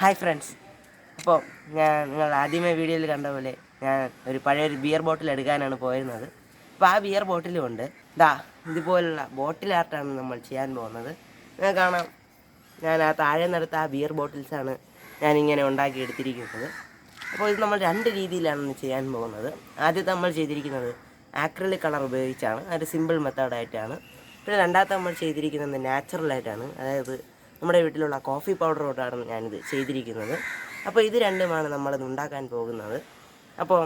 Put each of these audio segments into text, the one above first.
Hi friends. അപ്പോൾ നിങ്ങൾ ആദ്യമേ വീഡിയോയിൽ കണ്ട പോലെ ഞാൻ ഒരു പഴയൊരു ബിയർ ബോട്ടിൽ എടുക്കാനാണ് പോയിരുന്നത്. അപ്പോൾ ആ ബിയർ ബോട്ടിലുമുണ്ട് ഇതുപോലുള്ള ബോട്ടിൽ ആർട്ടാണ് നമ്മൾ ചെയ്യാൻ പോകുന്നത്. നിങ്ങൾ കാണാം, ഞാൻ ആ താഴെ നിന്നെടുത്ത ആ ബിയർ ബോട്ടിൽസാണ് ഞാനിങ്ങനെ ഉണ്ടാക്കി എടുത്തിരിക്കുന്നത്. അപ്പോൾ ഇത് നമ്മൾ രണ്ട് രീതിയിലാണ് ചെയ്യാൻ പോകുന്നത്. ആദ്യത്തെ നമ്മൾ ചെയ്തിരിക്കുന്നത് ആക്രിലിക് കളർ ഉപയോഗിച്ചാണ്, അത് സിമ്പിൾ മെത്തേഡായിട്ടാണ്. പിന്നെ രണ്ടാമത്തെ നമ്മൾ ചെയ്തിരിക്കുന്നത് നാച്ചുറലായിട്ടാണ്, അതായത് നമ്മുടെ വീട്ടിലുള്ള കോഫി പൗഡർ കൊണ്ടാണ് ഞാനിത് ചെയ്തിരിക്കുന്നത്. അപ്പോൾ ഇത് രണ്ടുമാണ് നമ്മളിത് ഉണ്ടാക്കാൻ പോകുന്നത്. അപ്പോൾ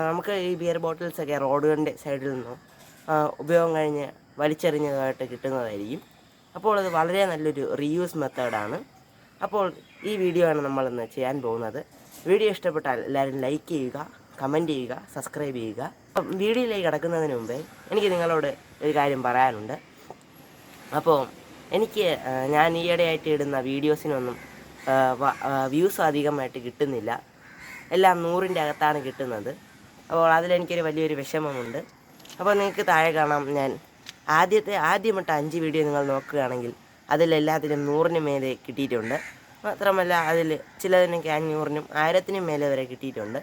നമുക്ക് ഈ ബിയർ ബോട്ടിൽസൊക്കെ റോഡുകളുടെ സൈഡിൽ നിന്നും ഉപയോഗം കഴിഞ്ഞ് വലിച്ചെറിഞ്ഞതായിട്ട് കിട്ടുന്നതായിരിക്കും. അപ്പോൾ അത് വളരെ നല്ലൊരു റീയൂസ് മെത്തേഡാണ്. അപ്പോൾ ഈ വീഡിയോ ആണ് നമ്മളിന്ന് ചെയ്യാൻ പോകുന്നത്. വീഡിയോ ഇഷ്ടപ്പെട്ടാൽ എല്ലാവരും ലൈക്ക് ചെയ്യുക, കമൻറ്റ് ചെയ്യുക, സബ്സ്ക്രൈബ് ചെയ്യുക. അപ്പം വീഡിയോയിലേക്ക് കിടക്കുന്നതിന് മുമ്പേ എനിക്ക് നിങ്ങളോട് ഒരു കാര്യം പറയാനുണ്ട്. അപ്പോൾ ഞാൻ ഈയിടെയായിട്ട് ഇടുന്ന വീഡിയോസിനൊന്നും വ്യൂസ് അധികമായിട്ട് കിട്ടുന്നില്ല. എല്ലാം 100ൻ്റെ അകത്താണ് കിട്ടുന്നത്. അപ്പോൾ അതിലെനിക്കൊരു വലിയൊരു വിഷമമുണ്ട്. അപ്പോൾ നിങ്ങൾക്ക് താഴെ കാണാം, ഞാൻ ആദ്യമിട്ട് 5 വീഡിയോ നിങ്ങൾ നോക്കുകയാണെങ്കിൽ അതിലെല്ലാത്തിലും 100ന് മേലെ കിട്ടിയിട്ടുണ്ട്. മാത്രമല്ല അതിൽ ചിലതിനൊക്കെ 500നും 1000നും മേലെ വരെ കിട്ടിയിട്ടുണ്ട്.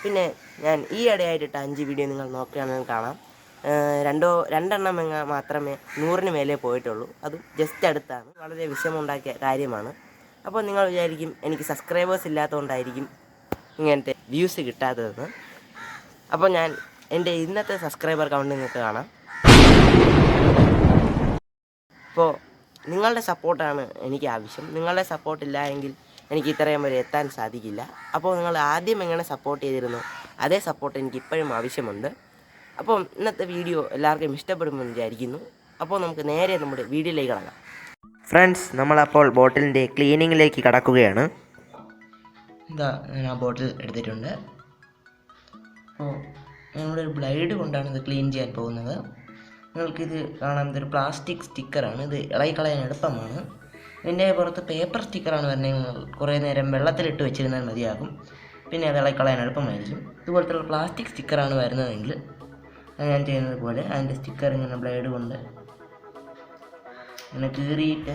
പിന്നെ ഞാൻ ഈ ഇടയായിട്ടിട്ട 5 വീഡിയോ നിങ്ങൾ നോക്കുകയാണെങ്കിൽ കാണാം, രണ്ടെണ്ണം മാത്രമേ 100ന് മേലെ പോയിട്ടുള്ളൂ. അതും ജസ്റ്റ് അടുത്താണ്. വളരെ വിഷമമുണ്ടാക്കിയ കാര്യമാണ്. അപ്പോൾ നിങ്ങൾ വിചാരിക്കും എനിക്ക് സബ്സ്ക്രൈബേഴ്സ് ഇല്ലാത്തതുകൊണ്ടായിരിക്കും ഇങ്ങനത്തെ വ്യൂസ് കിട്ടാത്തതെന്ന്. അപ്പോൾ ഞാൻ എൻ്റെ ഇന്നത്തെ സബ്സ്ക്രൈബർ കൗണ്ട് നിങ്ങൾക്ക് കാണാം. അപ്പോൾ നിങ്ങളുടെ സപ്പോർട്ടാണ് എനിക്ക് ആവശ്യം. നിങ്ങളുടെ സപ്പോർട്ടില്ല എങ്കിൽ എനിക്ക് ഇത്രയും വരെ എത്താൻ സാധിക്കില്ല. അപ്പോൾ നിങ്ങൾ ആദ്യം എങ്ങനെ സപ്പോർട്ട് ചെയ്തിരുന്നു, അതേ സപ്പോർട്ട് എനിക്ക് ഇപ്പോഴും ആവശ്യമുണ്ട്. അപ്പോൾ ഇന്നത്തെ വീഡിയോ എല്ലാവർക്കും ഇഷ്ടപ്പെടുമെന്ന് വിചാരിക്കുന്നു. അപ്പോൾ നമുക്ക് നേരെ നമ്മുടെ വീഡിയോയിലേക്ക് കടക്കാം. ഫ്രണ്ട്സ്, നമ്മളപ്പോൾ ബോട്ടിലിൻ്റെ ക്ലീനിങ്ങിലേക്ക് കടക്കുകയാണ്. ഞാൻ ആ ബോട്ടിൽ എടുത്തിട്ടുണ്ട്. അപ്പോൾ ഞങ്ങളുടെ ഒരു ബ്ലേഡ് കൊണ്ടാണ് ഇത് ക്ലീൻ ചെയ്യാൻ പോകുന്നത്. നിങ്ങൾക്കിത് കാണാം, ഇതൊരു പ്ലാസ്റ്റിക് സ്റ്റിക്കറാണ്. ഇത് ഇളകിക്കളയാൻ എളുപ്പമാണ്. ഇതിൻ്റെ പുറത്ത് പേപ്പർ സ്റ്റിക്കറാണ് വരുന്നത്. നിങ്ങൾ കുറേ നേരം വെള്ളത്തിലിട്ട് വെച്ചിരുന്നാൽ മതിയാകും, പിന്നെ അത് ഇളകിക്കളയാൻ എളുപ്പമായിരിക്കും. ഇതുപോലത്തെ പ്ലാസ്റ്റിക് സ്റ്റിക്കറാണ് വരുന്നതെങ്കിൽ ഞാൻ ചെയ്യുന്നത് പോലെ അതിൻ്റെ സ്റ്റിക്കർ ഇങ്ങനെ ബ്ലേഡ് കൊണ്ട് ഇങ്ങനെ കീറിയിട്ട്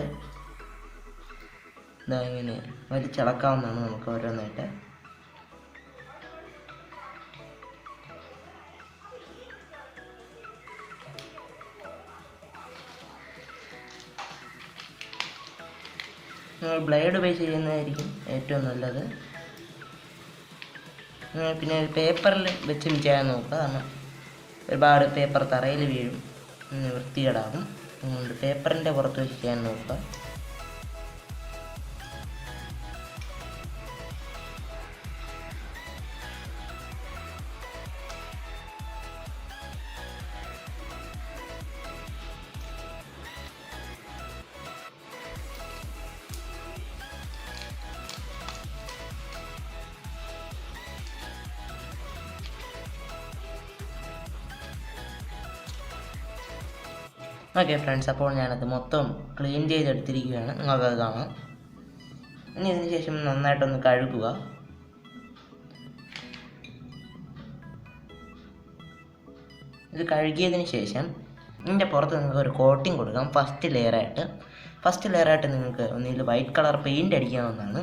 ഇങ്ങനെ വലിച്ചിളക്കാവുന്നതാണ് നമുക്ക് ഓരോന്നായിട്ട്. നിങ്ങൾ ബ്ലേഡ് ഉപയോഗിച്ച് ചെയ്യുന്നതായിരിക്കും ഏറ്റവും നല്ലത്. പിന്നെ പേപ്പറിൽ വെച്ചും ചെയ്യാൻ നോക്കുക, കാരണം ഒരുപാട് പേപ്പർ തറയിൽ വീഴും, വൃത്തികേടാകും. അതുകൊണ്ട് പേപ്പറിൻ്റെ പുറത്ത് വെച്ച് ചെയ്യാൻ നോക്കുക. ഓക്കെ ഫ്രണ്ട്സ്, അപ്പോൾ ഞാനത് മൊത്തം ക്ലീൻ ചെയ്തെടുത്തിരിക്കുകയാണ്. നിങ്ങൾക്കത് കാണാം. ഇനി ഇതിന് ശേഷം നന്നായിട്ടൊന്ന് കഴുകുക. ഇത് കഴുകിയതിന് ശേഷം ഇതിൻ്റെ പുറത്ത് നിങ്ങൾക്ക് ഒരു കോട്ടിങ് കൊടുക്കാം. ഫസ്റ്റ് ലെയറായിട്ട് നിങ്ങൾക്ക് ഒന്നിൽ വൈറ്റ് കളർ പെയിൻറ്റ് അടിക്കാവുന്നതാണ്,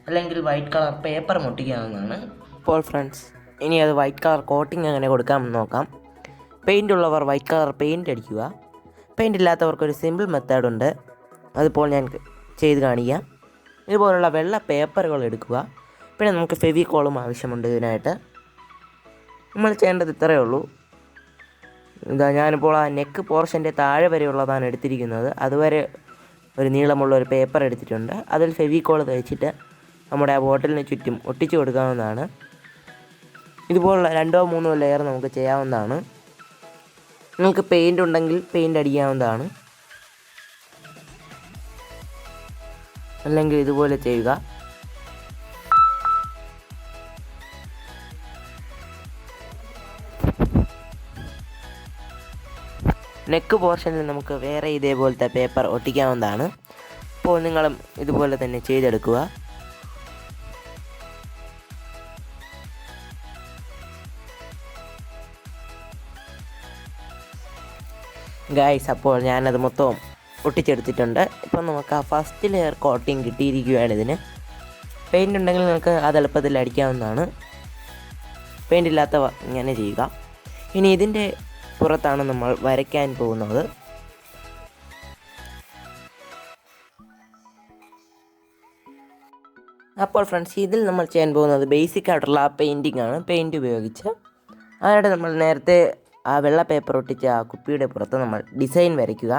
അല്ലെങ്കിൽ വൈറ്റ് കളർ പേപ്പർ ഒട്ടിക്കാവുന്നതാണ്. അപ്പോൾ ഫ്രണ്ട്സ്, ഇനി അത് വൈറ്റ് കളർ കോട്ടിങ് എങ്ങനെ കൊടുക്കാമെന്ന് നോക്കാം. പെയിൻ്റ് ഉള്ളവർ വൈറ്റ് കളർ പെയിൻറ്റ് അടിക്കുക. പെയിൻ്റ് ഇല്ലാത്തവർക്കൊരു സിമ്പിൾ മെത്തേഡുണ്ട്, അതിപ്പോൾ ഞാൻ ചെയ്ത് കാണിക്കാം. ഇതുപോലുള്ള വെള്ള പേപ്പറുകൾ എടുക്കുക. പിന്നെ നമുക്ക് ഫെവിക്കോളും ആവശ്യമുണ്ട്. ഇതിനായിട്ട് നമ്മൾ ചെയ്യേണ്ടത് ഇത്രയേ ഉള്ളൂ. ഞാനിപ്പോൾ ആ നെക്ക് പോർഷൻ്റെ താഴെ വരെയുള്ളതാണ് എടുത്തിരിക്കുന്നത്. അതുവരെ ഒരു നീളമുള്ള ഒരു പേപ്പർ എടുത്തിട്ടുണ്ട്. അതിൽ ഫെവിക്കോൾ തേച്ചിട്ട് നമ്മുടെ ആ ബോട്ടിലിന് ചുറ്റും ഒട്ടിച്ചു കൊടുക്കാവുന്നതാണ്. ഇതുപോലുള്ള 2 or 3 ലെയർ നമുക്ക് ചെയ്യാവുന്നതാണ്. നിങ്ങൾക്ക് പെയിൻ്റ് ഉണ്ടെങ്കിൽ പെയിൻ്റ് അടിക്കാവുന്നതാണ്, അല്ലെങ്കിൽ ഇതുപോലെ ചെയ്യുക. നെക്ക് പോർഷനിൽ നമുക്ക് വേറെ ഇതേപോലത്തെ പേപ്പർ ഒട്ടിക്കാവുന്നതാണ്. അപ്പോൾ നിങ്ങളും ഇതുപോലെ തന്നെ ചെയ്തെടുക്കുക. ഗൈസ്, അപ്പോൾ ഞാനത് മൊത്തം ഒട്ടിച്ചെടുത്തിട്ടുണ്ട്. ഇപ്പം നമുക്ക് ആ ഫസ്റ്റ് ലെയർ കോട്ടിങ് കിട്ടിയിരിക്കുകയാണ്. ഇതിന് പെയിൻ്റ് ഉണ്ടെങ്കിൽ നിങ്ങൾക്ക് അത് എളുപ്പത്തിൽ അടിക്കാവുന്നതാണ്. പെയിൻ്റ് ഇല്ലാത്തവ ഇങ്ങനെ ചെയ്യുക. ഇനി ഇതിൻ്റെ പുറത്താണ് നമ്മൾ വരയ്ക്കാൻ പോകുന്നത്. അപ്പോൾ ഫ്രണ്ട്സ്, ഇതിൽ നമ്മൾ ചെയ്യാൻ പോകുന്നത് ബേസിക് ആയിട്ടുള്ള പെയിൻറ്റിംഗ് ആണ്. പെയിൻറ്റ് ഉപയോഗിച്ച് അതിനായിട്ട് നമ്മൾ നേരത്തെ ആ വെള്ള പേപ്പർ ഒട്ടിച്ച ആ കുപ്പിയുടെ പുറത്ത് നമ്മൾ ഡിസൈൻ വരയ്ക്കുക.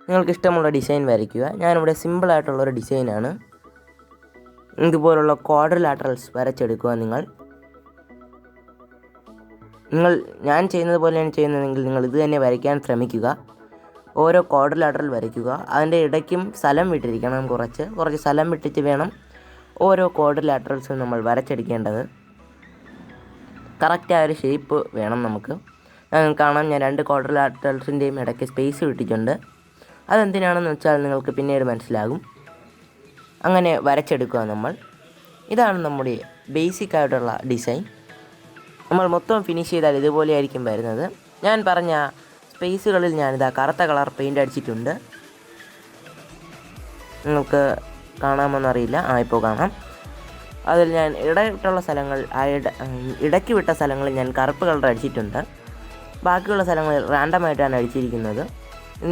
നിങ്ങൾക്ക് ഇഷ്ടമുള്ള ഡിസൈൻ വരയ്ക്കുക. ഞാനിവിടെ സിമ്പിളായിട്ടുള്ളൊരു ഡിസൈനാണ്. ഇതുപോലുള്ള ക്വാഡ്രിലാറ്ററൽസ് വരച്ചെടുക്കുക. ഞാൻ ചെയ്യുന്നത് പോലെയാണ് ചെയ്യുന്നതെങ്കിൽ നിങ്ങൾ ഇത് തന്നെ വരയ്ക്കാൻ ശ്രമിക്കുക. ഓരോ ക്വാഡ്രിലാറ്ററൽ വരയ്ക്കുക. അതിൻ്റെ ഇടയ്ക്കും സ്ഥലം വിട്ടിരിക്കണം. കുറച്ച് സ്ഥലം വിട്ടിട്ട് വേണം ഓരോ ക്വാഡ്രിലാറ്ററൽസും നമ്മൾ വരച്ചെടുക്കേണ്ടത്. കറക്റ്റായ ഒരു ഷേപ്പ് വേണം നമുക്ക്. കാണാം, ഞാൻ 2 ക്വാഡ്രിലാറ്ററൽസിൻ്റെയും ഇടയ്ക്ക് സ്പേസ് വിട്ടിട്ടുണ്ട്. അതെന്തിനാണെന്ന് വെച്ചാൽ നിങ്ങൾക്ക് പിന്നീട് മനസ്സിലാകും. അങ്ങനെ വരച്ചെടുക്കുക നമ്മൾ. ഇതാണ് നമ്മുടെ ബേസിക് ആയിട്ടുള്ള ഡിസൈൻ. നമ്മൾ മൊത്തം ഫിനിഷ് ചെയ്താൽ ഇതുപോലെയായിരിക്കും വരുന്നത്. ഞാൻ പറഞ്ഞ സ്പേസുകളിൽ ഞാനിതാ കറുത്ത കളർ പെയിൻ്റ് അടിച്ചിട്ടുണ്ട്. നിങ്ങൾക്ക് കാണാമെന്നറിയില്ല. ഇപ്പോൾ കാണാം. അതിൽ ഞാൻ ഇടവിട്ടുള്ള സ്ഥലങ്ങൾ, ഇടയ്ക്ക് വിട്ട സ്ഥലങ്ങളിൽ ഞാൻ കറുപ്പ് കളർ അടിച്ചിട്ടുണ്ട്. ബാക്കിയുള്ള സ്ഥലങ്ങളിൽ റാൻഡമായിട്ടാണ് അടിച്ചിരിക്കുന്നത്.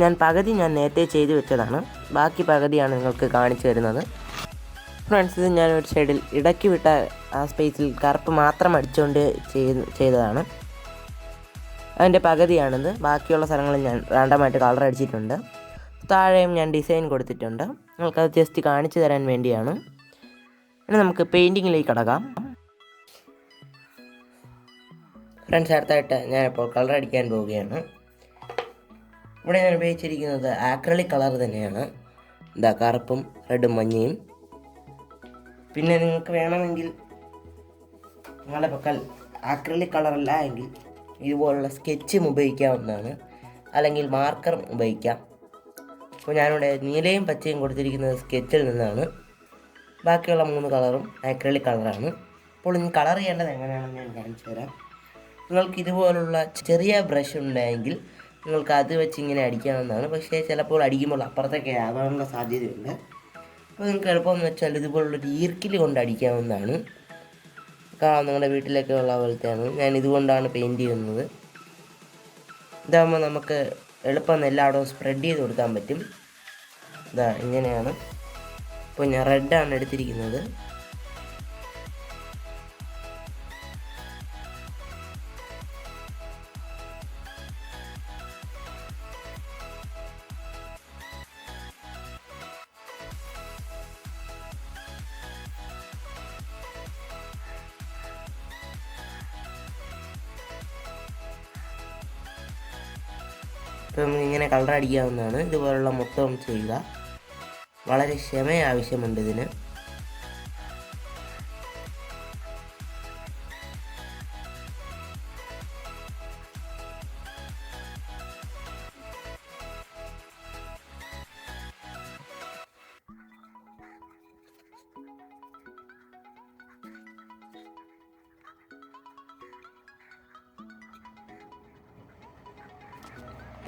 ഞാൻ നേരത്തെ ചെയ്തു വെച്ചതാണ്. ബാക്കി പകുതിയാണ് നിങ്ങൾക്ക് കാണിച്ചു തരുന്നത്. ഫ്രണ്ട്സ്, ഇത് ഞാൻ ഒരു സൈഡിൽ ഇടയ്ക്ക് വിട്ട ആ സ്പേസിൽ കറുപ്പ് മാത്രം അടിച്ചുകൊണ്ട് ചെയ്തതാണ്. അതിൻ്റെ പകുതിയാണിത്. ബാക്കിയുള്ള സ്ഥലങ്ങളിൽ ഞാൻ റാൻഡമായിട്ട് കളർ അടിച്ചിട്ടുണ്ട്. താഴെയും ഞാൻ ഡിസൈൻ കൊടുത്തിട്ടുണ്ട്. നിങ്ങൾക്കത് ജസ്റ്റ് കാണിച്ചു തരാൻ വേണ്ടിയാണ്. ഇനി നമുക്ക് പെയിൻറ്റിങ്ങിലേക്ക് കടക്കാം. ഫ്രണ്ട്സ്, അടുത്തായിട്ട് ഞാനിപ്പോൾ കളർ അടിക്കാൻ പോവുകയാണ്. ഇവിടെ ഞാൻ ഉപയോഗിച്ചിരിക്കുന്നത് ആക്രിലിക് കളർ തന്നെയാണ്. കറുപ്പും റെഡും മഞ്ഞയും. പിന്നെ നിങ്ങൾക്ക് വേണമെങ്കിൽ നിങ്ങളുടെ പക്കൽ ആക്രിലിക് കളറല്ല എങ്കിൽ ഇതുപോലുള്ള സ്കെച്ചും ഉപയോഗിക്കാവുന്നതാണ്. അല്ലെങ്കിൽ മാർക്കറും ഉപയോഗിക്കാം. അപ്പോൾ ഞാനിവിടെ നീലയും പച്ചയും കൊടുത്തിരിക്കുന്നത് സ്കെച്ചിൽ നിന്നാണ്. ബാക്കിയുള്ള 3 കളറും ആക്രിലിക് കളറാണ്. അപ്പോൾ ഇനി കളർ ചെയ്യേണ്ടത് എങ്ങനെയാണെന്ന് ഞാൻ കാണിച്ചു തരാം. നിങ്ങൾക്ക് ഇതുപോലുള്ള ചെറിയ ബ്രഷ് ഉണ്ടെങ്കിൽ നിങ്ങൾക്ക് അത് വെച്ച് ഇങ്ങനെ അടിക്കാവുന്നതാണ്. പക്ഷേ ചിലപ്പോൾ അടിക്കുമ്പോൾ അപ്പുറത്തൊക്കെ ആകാനുള്ള സാധ്യതയുണ്ട്. അപ്പോൾ നിങ്ങൾക്ക് എളുപ്പമെന്ന് വെച്ചാൽ ഇതുപോലുള്ളൊരു ഈർക്കിൽ കൊണ്ട് അടിക്കാവുന്നതാണ്. നിങ്ങളുടെ വീട്ടിലൊക്കെ ഉള്ള പോലത്തെയാണ്. ഞാൻ ഇതുകൊണ്ടാണ് പെയിൻറ്റ് ചെയ്യുന്നത്. ഇതാകുമ്പോൾ നമുക്ക് എളുപ്പം എല്ലായിടവും സ്പ്രെഡ് ചെയ്ത് കൊടുക്കാൻ പറ്റും. ഇങ്ങനെയാണ്. ഇപ്പോൾ ഞാൻ റെഡാണ് എടുത്തിരിക്കുന്നത്. ഇപ്പം ഇങ്ങനെ കളർ അടിക്കാവുന്നതാണ്. ഇതുപോലുള്ള മൊത്തം ചെയ്യുക. വളരെ ക്ഷമ ആവശ്യമുണ്ട് ഇതിന്.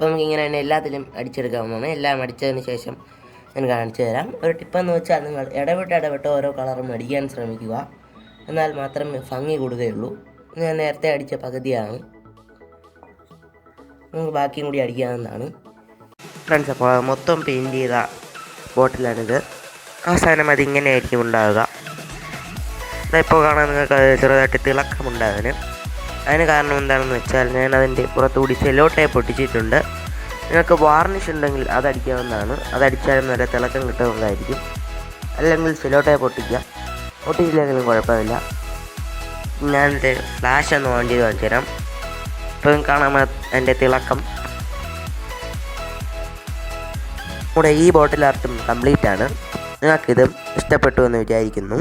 അപ്പോൾ നമുക്കിങ്ങനെ തന്നെ എല്ലാത്തിലും അടിച്ചെടുക്കാവുന്നതാണ്. എല്ലാം അടിച്ചതിന് ശേഷം ഞാൻ കാണിച്ചു തരാം. ഒരു ടിപ്പെന്ന് വെച്ചാൽ നിങ്ങൾ ഇടവിട്ട് ഓരോ കളറും അടിക്കാൻ ശ്രമിക്കുക. എന്നാൽ മാത്രമേ ഭംഗി കൂടുകയുള്ളൂ. ഞാൻ നേരത്തെ അടിച്ച പകുതിയാണ്. നമുക്ക് ബാക്കിയും കൂടി അടിക്കാവുന്നതാണ്. ഫ്രണ്ട്സ്, അപ്പോൾ മൊത്തം പെയിൻറ്റ് ചെയ്ത ബോട്ടിലാണിത്. അവസാനം അതിങ്ങനെയായിരിക്കും ഉണ്ടാവുക. ഇപ്പോൾ കാണാൻ നിങ്ങൾക്ക് ചെറുതായിട്ട് തിളക്കമുണ്ട്. അതിന് കാരണം എന്താണെന്ന് വെച്ചാൽ ഞാൻ അതിൻ്റെ പുറത്തുകൂടി സെല്ലോ ടേപ്പ് ഒട്ടിച്ചിട്ടുണ്ട്. നിങ്ങൾക്ക് വാർണിഷ് ഉണ്ടെങ്കിൽ അതടിക്കാവുന്നതാണ്. അതടിച്ചാലും നല്ല തിളക്കം കിട്ടുന്നതായിരിക്കും. അല്ലെങ്കിൽ സെല്ലോ ടേപ്പ് ഒട്ടിച്ചില്ലെങ്കിലും കുഴപ്പമില്ല. ഞാനെൻ്റെ ഫ്ലാഷ് ഒന്ന് ഓൺ ചെയ്ത് കാണിച്ചു തരാം. ഇപ്പം കാണാൻ എൻ്റെ തിളക്കം. കൂടെ ഈ ബോട്ടിൽ ആർട്ടും കംപ്ലീറ്റ് ആണ്. നിങ്ങൾക്കിതും ഇഷ്ടപ്പെട്ടു എന്ന് വിചാരിക്കുന്നു.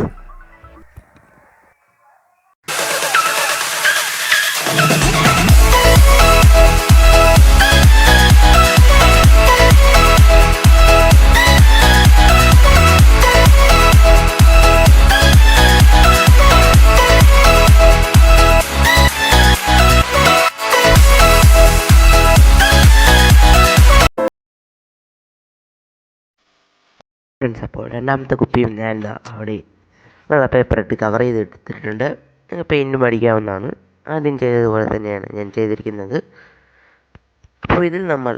ഫ്രണ്ട്സ്, അപ്പോൾ രണ്ടാമത്തെ കുപ്പിയും ഞാൻ എന്താ അവിടെ പേപ്പർ ഇട്ട് കവർ ചെയ്ത് എടുത്തിട്ടുണ്ട്. പെയിൻറ്റും അടിക്കാവുന്നതാണ്. ആദ്യം ചെയ്തതുപോലെ തന്നെയാണ് ഞാൻ ചെയ്തിരിക്കുന്നത്. അപ്പോൾ ഇതിൽ നമ്മൾ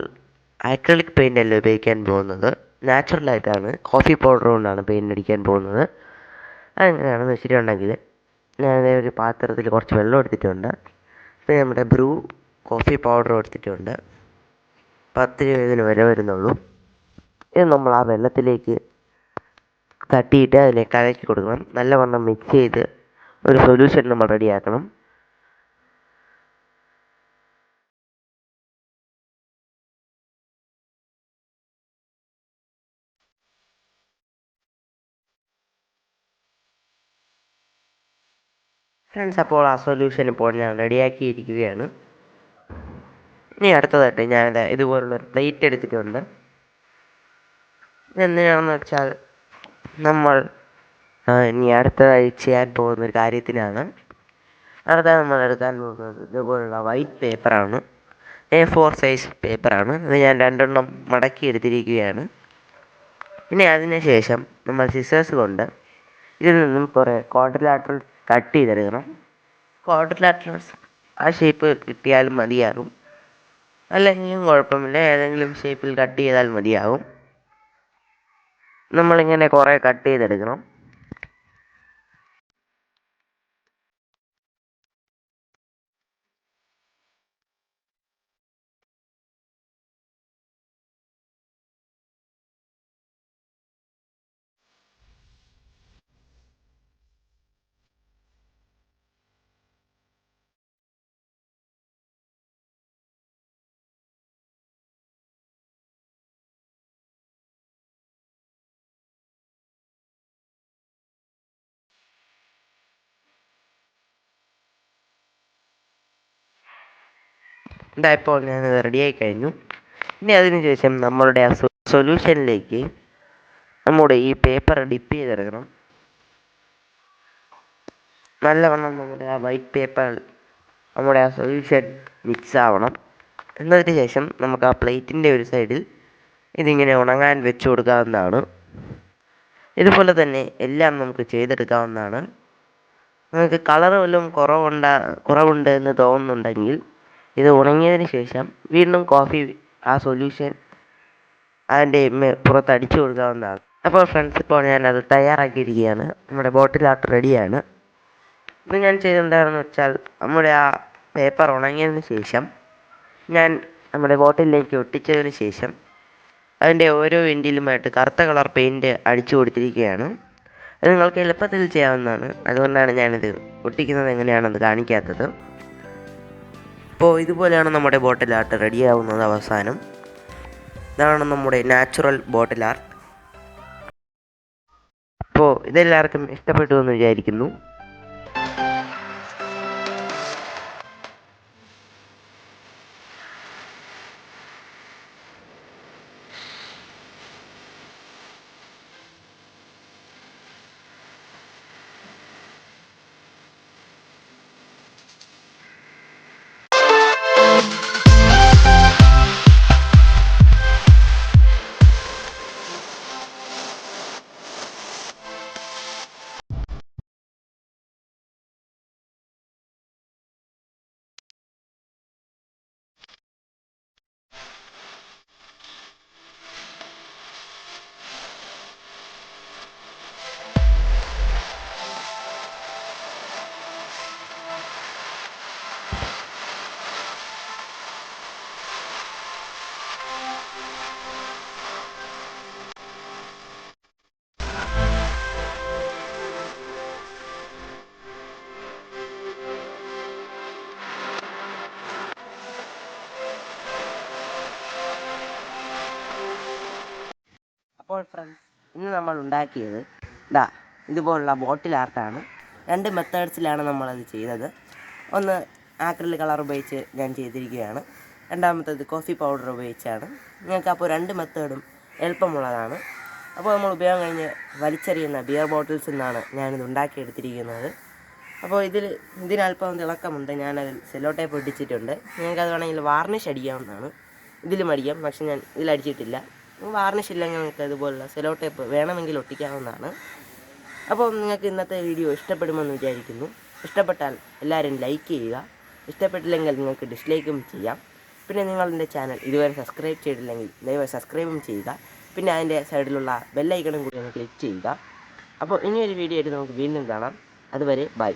അക്രിലിക് പെയിൻ്റ് അല്ല ഉപയോഗിക്കാൻ പോകുന്നത്, നാച്ചുറലായിട്ടാണ് കോഫി പൗഡർ കൊണ്ടാണ് പെയിൻ്റ് അടിക്കാൻ പോകുന്നത്. അതെങ്ങനെയാണെന്ന് വെച്ചിട്ടുണ്ടെങ്കിൽ, ഞാൻ ഒരു പാത്രത്തിൽ കുറച്ച് വെള്ളം എടുത്തിട്ടുണ്ട്. പിന്നെ നമ്മുടെ ബ്രൂ കോഫി പൗഡർ എടുത്തിട്ടുണ്ട്. 10 രൂപ ഇതിന് വില വരുന്നുള്ളൂ. ഇത് നമ്മൾ ആ വെള്ളത്തിലേക്ക് തട്ടിയിട്ട് അതിനെ കലക്കി കൊടുക്കണം. നല്ലവണ്ണം മിക്സ് ചെയ്ത് ഒരു സൊല്യൂഷൻ നമ്മൾ റെഡിയാക്കണം. ഫ്രണ്ട്സ്, അപ്പോൾ ആ സൊല്യൂഷൻ ഇപ്പോൾ ഞാൻ റെഡിയാക്കിയിരിക്കുകയാണ്. ഇനി അടുത്തതായിട്ട് ഞാൻ ഇതുപോലുള്ളൊരു പ്ലേറ്റ് എടുത്തിട്ടുണ്ട്. എന്തിനാണെന്ന് വെച്ചാൽ, നമ്മൾ ഇനി അടുത്തതായി ചെയ്യാൻ പോകുന്നൊരു കാര്യത്തിനാണ്. അടുത്തത് നമ്മൾ എടുക്കാൻ പോകുന്നത് ഇതുപോലുള്ള വൈറ്റ് പേപ്പറാണ്. A4 സൈസ് പേപ്പറാണ്. ഇത് ഞാൻ 2 എണ്ണം മടക്കി എടുത്തിരിക്കുകയാണ്. ഇനി അതിന് ശേഷം നമ്മൾ സിസേഴ്സ് കൊണ്ട് ഇതിൽ നിന്നും കുറേ ക്വാഡ്രിലാറ്ററൽ കട്ട് ചെയ്തെടുക്കണം. ക്വാഡ്രിലാറ്ററൽസ് ആ ഷേപ്പ് കിട്ടിയാലും മതിയാകും, അല്ലെങ്കിലും കുഴപ്പമില്ല, ഏതെങ്കിലും ഷേപ്പിൽ കട്ട് ചെയ്താൽ മതിയാകും. നമ്മളിങ്ങനെ കുറേ കട്ട് ചെയ്തെടുക്കണം. ഇപ്പോൾ ഞാനത് റെഡിയായി കഴിഞ്ഞു. ഇനി അതിന് ശേഷം നമ്മളുടെ ആ സൊല്യൂഷനിലേക്ക് നമ്മുടെ ഈ പേപ്പർ ഡിപ്പ് ചെയ്തെടുക്കണം. നല്ലവണ്ണം നമ്മുടെ ആ വൈറ്റ് പേപ്പർ നമ്മുടെ ആ സൊല്യൂഷൻ മിക്സ് ആവണം. എന്നതിന് ശേഷം നമുക്ക് ആ പ്ലേറ്റിൻ്റെ ഒരു സൈഡിൽ ഇതിങ്ങനെ ഉണങ്ങാൻ വെച്ച് കൊടുക്കാവുന്നതാണ്. ഇതുപോലെ തന്നെ എല്ലാം നമുക്ക് ചെയ്തെടുക്കാവുന്നതാണ്. നിങ്ങൾക്ക് കളർ വല്ലതും കുറവുണ്ട് എന്ന് തോന്നുന്നുണ്ടെങ്കിൽ ഇത് ഉണങ്ങിയതിന് ശേഷം വീണ്ടും കോഫി ആ സൊല്യൂഷൻ അതിൻ്റെ പുറത്ത് അടിച്ചു കൊടുക്കാവുന്നതാണ്. അപ്പോൾ ഫ്രണ്ട്സ്, ഇപ്പോൾ ഞാനത് തയ്യാറാക്കിയിരിക്കുകയാണ്. നമ്മുടെ ബോട്ടിൽ ആർട്ട് റെഡിയാണ്. ഇത് ഞാൻ ചെയ്തെന്താണെന്ന് വെച്ചാൽ, നമ്മുടെ ആ പേപ്പർ ഉണങ്ങിയതിന് ശേഷം ഞാൻ നമ്മുടെ ബോട്ടിലേക്ക് ഒട്ടിച്ചതിന് ശേഷം അതിൻ്റെ ഓരോ എൻഡിലുമായിട്ട് കറുത്ത കളർ പെയിൻറ്റ് അടിച്ചു കൊടുത്തിരിക്കുകയാണ്. അത് നിങ്ങൾക്ക് എളുപ്പത്തിൽ ചെയ്യാവുന്നതാണ്. അതുകൊണ്ടാണ് ഞാനിത് ഒട്ടിക്കുന്നത് എങ്ങനെയാണെന്ന് കാണിക്കാത്തത്. അപ്പോൾ ഇതുപോലെയാണ് നമ്മുടെ ബോട്ടിൽ ആർട്ട് റെഡിയാവുന്നത്. അവസാനം ഇതാണ് നമ്മുടെ നാച്ചുറൽ ബോട്ടിൽ ആർട്ട്. അപ്പോൾ ഇതെല്ലാവർക്കും ഇഷ്ടപ്പെട്ടു എന്ന് വിചാരിക്കുന്നു. അപ്പോൾ ഫ്രണ്ട്സ്, ഇന്ന് നമ്മൾ ഉണ്ടാക്കിയത് ഇതുപോലുള്ള ബോട്ടിൽ ആർട്ടാണ്. 2 മെത്തേഡ്സിലാണ് നമ്മളത് ചെയ്തത്. ഒന്ന് ആക്രിലിക് കളർ ഉപയോഗിച്ച് ഞാൻ ചെയ്തിരിക്കുകയാണ്. രണ്ടാമത്തേത് കോഫി പൗഡർ ഉപയോഗിച്ചാണ്. നിങ്ങൾക്ക് അപ്പോൾ 2 മെത്തേഡും എളുപ്പമുള്ളതാണ്. അപ്പോൾ നമ്മൾ ഉപയോഗം കഴിഞ്ഞ് വലിച്ചെറിയുന്ന ബിയർ ബോട്ടിൽസിൽ നിന്നാണ് ഞാനിത് ഉണ്ടാക്കിയെടുത്തിരിക്കുന്നത്. അപ്പോൾ ഇതിനല്പം തിളക്കമുണ്ട്. ഞാനതിൽ സെല്ലോ ടേപ്പ് ഒട്ടിച്ചിട്ടുണ്ട്. നിങ്ങൾക്കത് വേണമെങ്കിൽ വാർണിഷ് അടിക്കാവുന്നതാണ്. ഇതിലും അടിക്കാം, പക്ഷെ ഞാൻ ഇതിലടിച്ചിട്ടില്ല. വാർണിഷ് ഇല്ലെങ്കിൽ നിങ്ങൾക്ക് ഇതുപോലുള്ള സെലോ ടേപ്പ് വേണമെങ്കിൽ ഒട്ടിക്കാവുന്നതാണ്. അപ്പോൾ നിങ്ങൾക്ക് ഇന്നത്തെ വീഡിയോ ഇഷ്ടപ്പെടുമെന്ന് വിചാരിക്കുന്നു. ഇഷ്ടപ്പെട്ടാൽ എല്ലാവരും ലൈക്ക് ചെയ്യുക. ഇഷ്ടപ്പെട്ടില്ലെങ്കിൽ നിങ്ങൾക്ക് ഡിസ്ലൈക്കും ചെയ്യാം. പിന്നെ നിങ്ങളുടെ ചാനൽ ഇതുവരെ സബ്സ്ക്രൈബ് ചെയ്തില്ലെങ്കിൽ ദയവായി സബ്സ്ക്രൈബും ചെയ്യുക. പിന്നെ അതിൻ്റെ സൈഡിലുള്ള ബെല്ലൈക്കണും കൂടി ഒന്ന് ക്ലിക്ക് ചെയ്യുക. അപ്പോൾ ഇനിയൊരു വീഡിയോ ആയിട്ട് നമുക്ക് വീണ്ടും കാണാം. അതുവരെ ബൈ.